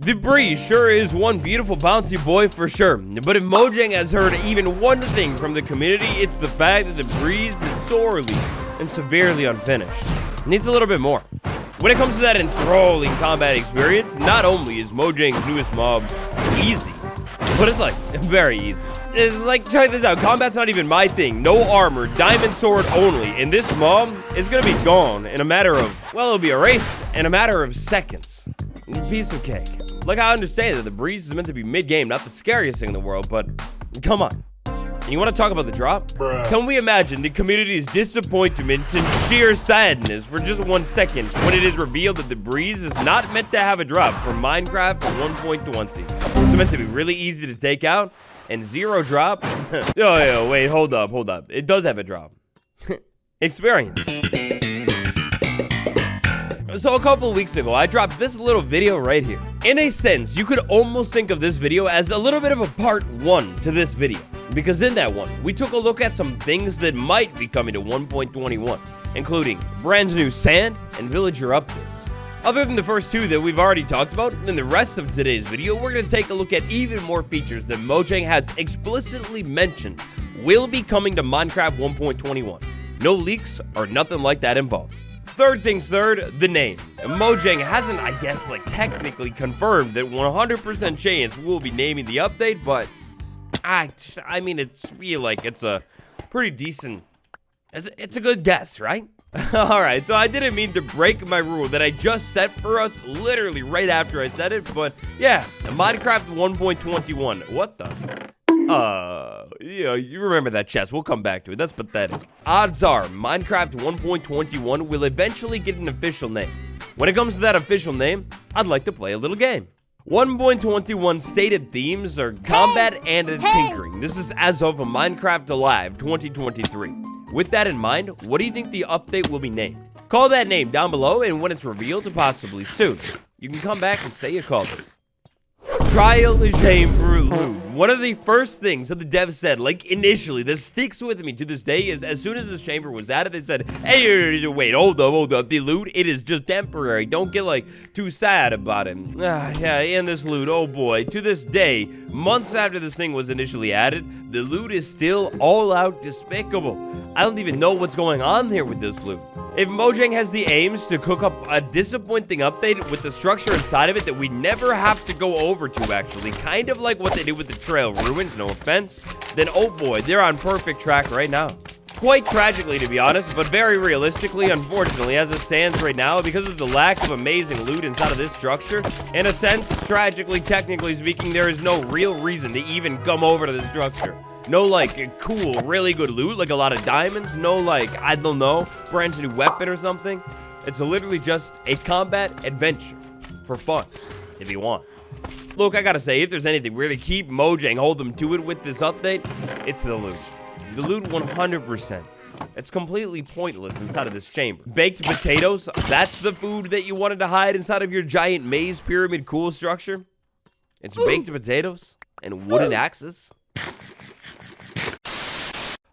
The Breeze sure is one beautiful bouncy boy for sure, but if Mojang has heard even one thing from the community, it's the fact that the Breeze is sorely and severely unfinished. It needs a little bit more. When it comes to that enthralling combat experience, not only is Mojang's newest mob easy, but it's like very easy. It's like, check this out, combat's not even my thing. No armor, diamond sword only, and this mob is gonna be gone in a matter of, well, it'll be erased in a matter of seconds. Piece of cake. Like, I understand that the Breeze is meant to be mid-game, not the scariest thing in the world, but come on. You want to talk about the drop? Bruh. Can we imagine the community's disappointment and sheer sadness for just 1 second when it is revealed that the Breeze is not meant to have a drop for Minecraft 1.20? It's meant to be really easy to take out and 0 drop? Yo, wait, hold up. It does have a drop. Experience. So a couple of weeks ago, I dropped this little video right here. In a sense, you could almost think of this video as a little bit of a part 1 to this video. Because in that one, we took a look at some things that might be coming to 1.21, including brand new sand and villager updates. Other than the first 2 that we've already talked about, in the rest of today's video, we're going to take a look at even more features that Mojang has explicitly mentioned will be coming to Minecraft 1.21. No leaks or nothing like that involved. Third things third, the name. Mojang hasn't, I guess, like technically confirmed that 100% chance we'll be naming the update, but I mean, it's feel like it's a pretty decent, it's a good guess, right? Alright, so I didn't mean to break my rule that I just set for us literally right after I said it, but yeah, Minecraft 1.21, what the? Yeah, you remember that chest. We'll come back to it. That's pathetic. Odds are Minecraft 1.21 will eventually get an official name. When it comes to that official name, I'd like to play a little game. 1.21 stated themes are combat and tinkering. This is as of Minecraft Alive 2023. With that in mind, what do you think the update will be named? Call that name down below, and when it's revealed, possibly soon, you can come back and say you called it. Trial Chamber Loot. One of the first things that the devs said, like initially, that sticks with me to this day, is as soon as this chamber was added, they said, hey, wait, hold up, the loot, it is just temporary. Don't get like too sad about it. Yeah, and this loot, oh boy, to this day, months after this thing was initially added, the loot is still all out despicable. I don't even know what's going on there with this loot. If Mojang has the aims to cook up a disappointing update with the structure inside of it that we never have to go over to actually, kind of like what they did with the Trail Ruins, no offense, then oh boy, they're on perfect track right now. Quite tragically, to be honest, but very realistically, unfortunately, as it stands right now, because of the lack of amazing loot inside of this structure, in a sense, tragically, technically speaking, there is no real reason to even come over to this structure. No, like, cool, really good loot, like a lot of diamonds. No, like, I don't know, brand new weapon or something. It's literally just a combat adventure for fun, if you want. Look, I gotta say, if there's anything really keep Mojang, hold them to it with this update, it's the loot. The loot 100%. It's completely pointless inside of this chamber. Baked potatoes, that's the food that you wanted to hide inside of your giant maze pyramid cool structure? It's baked potatoes and wooden axes?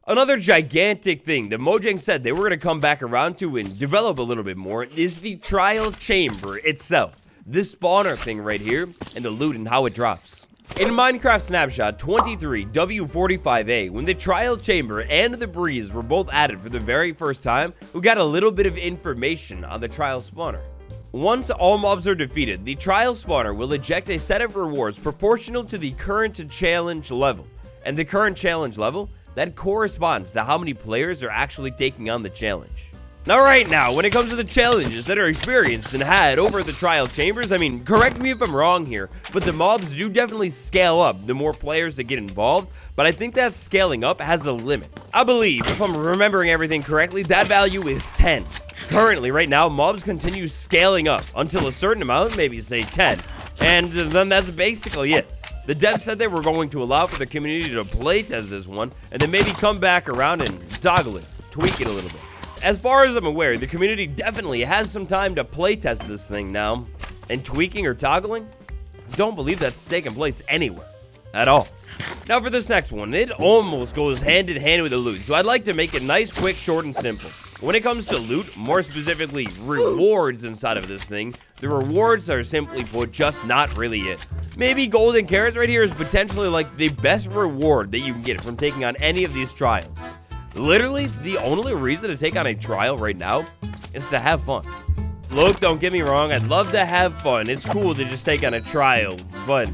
Another gigantic thing that Mojang said they were going to come back around to and develop a little bit more is the trial chamber itself. This spawner thing right here and the loot and how it drops. In Minecraft Snapshot 23 W45A, when the trial chamber and the Breeze were both added for the very first time, we got a little bit of information on the trial spawner. Once all mobs are defeated, the trial spawner will eject a set of rewards proportional to the current challenge level. And the current challenge level, that corresponds to how many players are actually taking on the challenge. Now, right now, when it comes to the challenges that are experienced and had over the trial chambers, I mean, correct me if I'm wrong here, but the mobs do definitely scale up the more players that get involved, but I think that scaling up has a limit. I believe, if I'm remembering everything correctly, that value is 10. Currently, right now, mobs continue scaling up until a certain amount, maybe say 10, and then that's basically it. The devs said they were going to allow for the community to playtest this one, and then maybe come back around and toggle it, tweak it a little bit. As far as I'm aware, the community definitely has some time to playtest this thing now, and tweaking or toggling, I don't believe that's taking place anywhere, at all. Now for this next one, it almost goes hand in hand with the loot, so I'd like to make it nice, quick, short, and simple. When it comes to loot, more specifically rewards inside of this thing, the rewards are simply put just not really it. Maybe golden carrots right here is potentially like the best reward that you can get from taking on any of these trials. Literally, the only reason to take on a trial right now is to have fun. Look, don't get me wrong, I'd love to have fun. It's cool to just take on a trial, but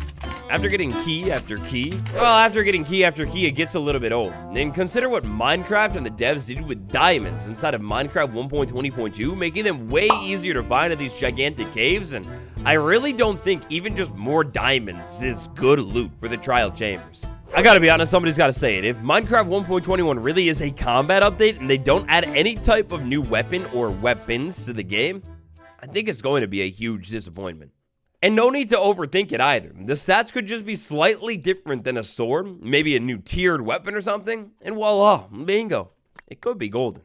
after getting key after key, it gets a little bit old. And consider what Minecraft and the devs did with diamonds inside of Minecraft 1.20.2, making them way easier to find in these gigantic caves, and I really don't think even just more diamonds is good loot for the trial chambers. I gotta be honest, somebody's gotta say it. If Minecraft 1.21 really is a combat update and they don't add any type of new weapon or weapons to the game, I think it's going to be a huge disappointment. And no need to overthink it either. The stats could just be slightly different than a sword, maybe a new tiered weapon or something, and voila, bingo. It could be golden.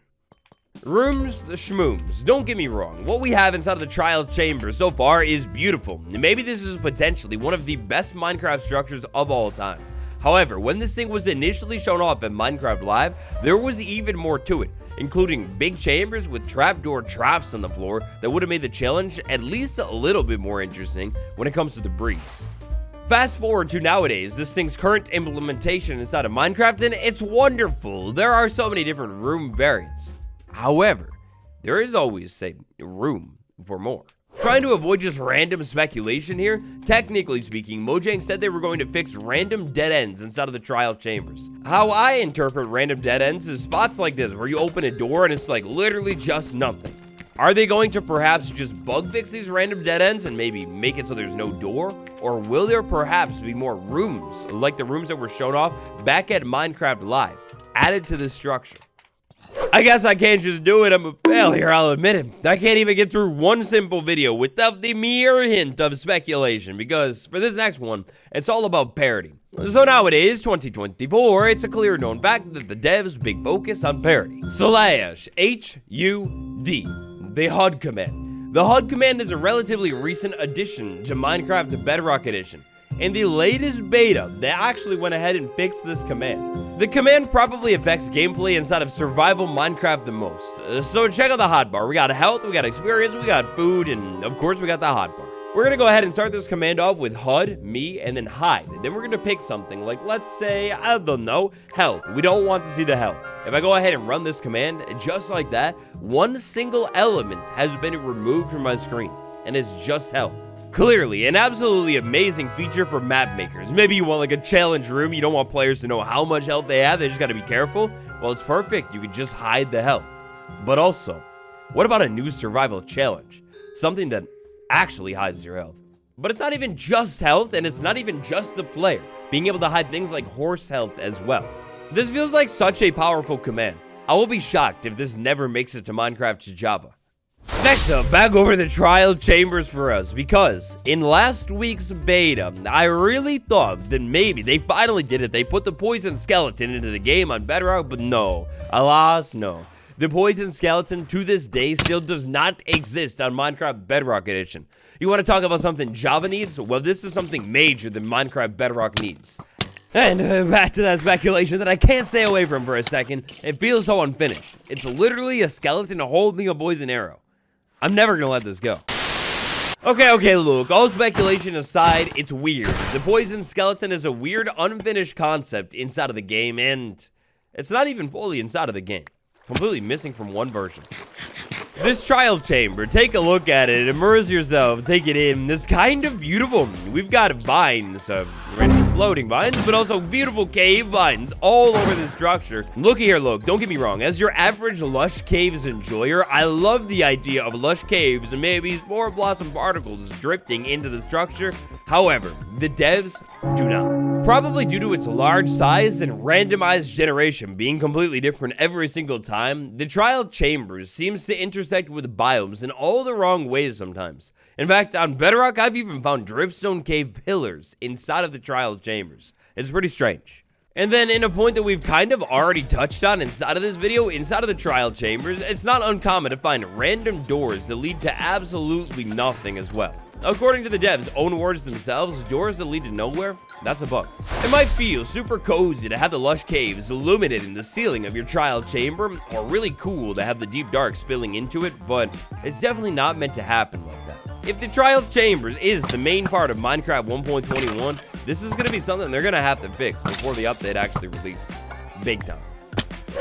Rooms, the schmooms. Don't get me wrong, what we have inside of the trial chamber so far is beautiful. Maybe this is potentially one of the best Minecraft structures of all time. However, when this thing was initially shown off at Minecraft Live, there was even more to it, including big chambers with trapdoor traps on the floor that would have made the challenge at least a little bit more interesting when it comes to the breeze. Fast forward to nowadays, this thing's current implementation inside of Minecraft, and it's wonderful. There are so many different room variants. However, there is always, room for more. Trying to avoid just random speculation here, technically speaking, Mojang said they were going to fix random dead ends inside of the trial chambers. How I interpret random dead ends is spots like this, where you open a door and it's like literally just nothing. Are they going to perhaps just bug fix these random dead ends and maybe make it so there's no door? Or will there perhaps be more rooms, like the rooms that were shown off back at Minecraft Live, added to this structure? I guess I can't just do it. I'm a failure, I'll admit it. I can't even get through one simple video without the mere hint of speculation, because for this next one, it's all about parity. So nowadays, 2024, it's a clear known fact that the devs big focus on parity. /HUD, the Hod Command. The Hod Command is a relatively recent addition to Minecraft Bedrock Edition. In the latest beta, they actually went ahead and fixed this command. The command probably affects gameplay inside of survival Minecraft the most. So check out the hotbar. We got health, we got experience, we got food, and of course we got the hotbar. We're gonna go ahead and start this command off with HUD, me, and then hide. Then we're gonna pick something like, let's say, I don't know, health. We don't want to see the health. If I go ahead and run this command, just like that, one single element has been removed from my screen, and it's just health. Clearly, an absolutely amazing feature for map makers. Maybe you want like a challenge room, you don't want players to know how much health they have, they just gotta be careful. Well, it's perfect, you could just hide the health. But also, what about a new survival challenge? Something that actually hides your health. But it's not even just health, and it's not even just the player, being able to hide things like horse health as well. This feels like such a powerful command. I will be shocked if this never makes it to Minecraft Java. Next up, back over the trial chambers for us, because in last week's beta, I really thought that maybe they finally did it. They put the poison skeleton into the game on Bedrock, but no, alas, no. The poison skeleton to this day still does not exist on Minecraft Bedrock Edition. You want to talk about something Java needs? Well, this is something major that Minecraft Bedrock needs. And back to that speculation that I can't stay away from for a second. It feels so unfinished. It's literally a skeleton holding a poison arrow. I'm never gonna let this go. Okay, look, all speculation aside, it's weird. The poison skeleton is a weird, unfinished concept inside of the game, and it's not even fully inside of the game. Completely missing from one version. This trial chamber, take a look at it, immerse yourself, take it in. It's kind of beautiful. We've got vines, floating vines, but also beautiful cave vines all over the structure. Looky here, look, don't get me wrong. As your average Lush Caves enjoyer, I love the idea of Lush Caves and maybe spore blossom particles drifting into the structure. However, the devs do not. Probably due to its large size and randomized generation being completely different every single time, the trial chambers seems to intersect with biomes in all the wrong ways sometimes. In fact, on Bedrock, I've even found dripstone cave pillars inside of the trial chambers. It's pretty strange. And then in a point that we've kind of already touched on inside of this video, inside of the trial chambers, it's not uncommon to find random doors that lead to absolutely nothing as well. According to the devs' own words themselves, doors that lead to nowhere, that's a bug. It might feel super cozy to have the lush caves illuminating the ceiling of your trial chamber, or really cool to have the deep dark spilling into it, but it's definitely not meant to happen like that. If the trial chambers is the main part of Minecraft 1.21, this is going to be something they're going to have to fix before the update actually releases. Big time.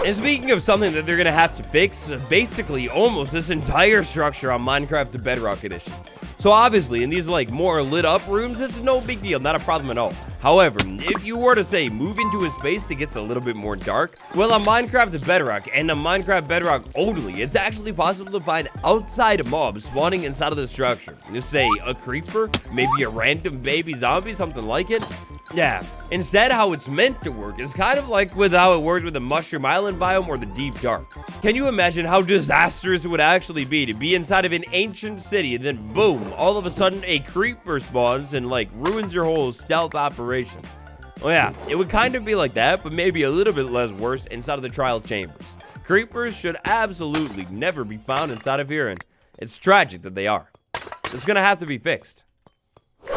And speaking of something that they're going to have to fix, basically almost this entire structure on Minecraft the Bedrock Edition. So obviously, in these like more lit up rooms, it's no big deal, not a problem at all. However, if you were to say move into a space that gets a little bit more dark, well, on Minecraft the Bedrock and on Minecraft Bedrock only, it's actually possible to find outside mobs spawning inside of the structure. Just say a creeper, maybe a random baby zombie, something like it. Yeah, instead how it's meant to work is kind of like with how it worked with the Mushroom Island biome or the Deep Dark. Can you imagine how disastrous it would actually be to be inside of an ancient city and then boom, all of a sudden a creeper spawns and like ruins your whole stealth operation? Well, yeah, it would kind of be like that, but maybe a little bit less worse inside of the trial chambers. Creepers should absolutely never be found inside of here, and it's tragic that they are. It's gonna have to be fixed.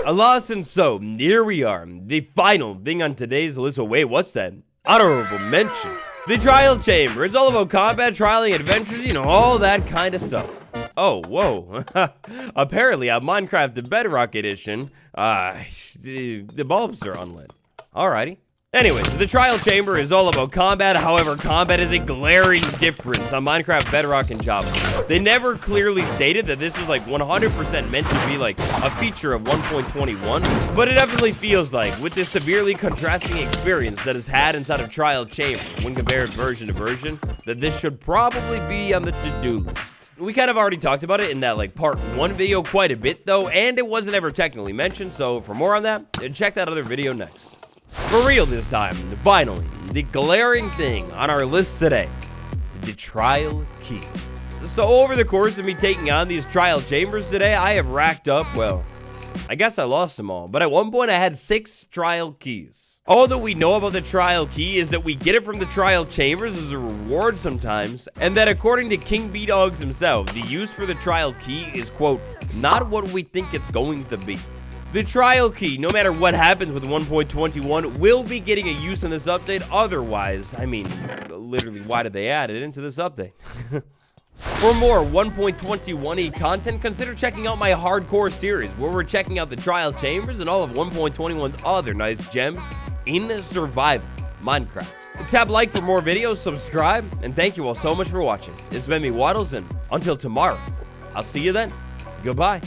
Alas, and so, here we are, the final thing on today's list. Oh, wait, what's that? Honorable mention. The trial chamber. It's all about combat, trialing, adventures, you know, all that kind of stuff. Oh, whoa. Apparently, on Minecraft the Bedrock Edition, the bulbs are unlit. Alrighty. Anyways, the trial chamber is all about combat. However, combat is a glaring difference on Minecraft Bedrock and Java. They never clearly stated that this is like 100% meant to be like a feature of 1.21, but it definitely feels like, with this severely contrasting experience that is had inside of trial chamber when compared version to version, that this should probably be on the to-do list. We kind of already talked about it in that like part 1 video quite a bit though, and it wasn't ever technically mentioned, so for more on that, check that other video next. For real this time, finally, the glaring thing on our list today, the trial key. So over the course of me taking on these trial chambers today, I have racked up, well, I guess I lost them all, but at one point I had 6 trial keys. All that we know about the trial key is that we get it from the trial chambers as a reward sometimes, and that according to King B-Dogs himself, the use for the trial key is, quote, not what we think it's going to be. The trial key, no matter what happens with 1.21, will be getting a use in this update. Otherwise, I mean, literally, why did they add it into this update? For more 1.21e content, consider checking out my hardcore series, where we're checking out the trial chambers and all of 1.21's other nice gems in survival Minecraft. Tap like for more videos, subscribe, and thank you all so much for watching. It's been me, Waddles, and until tomorrow, I'll see you then. Goodbye.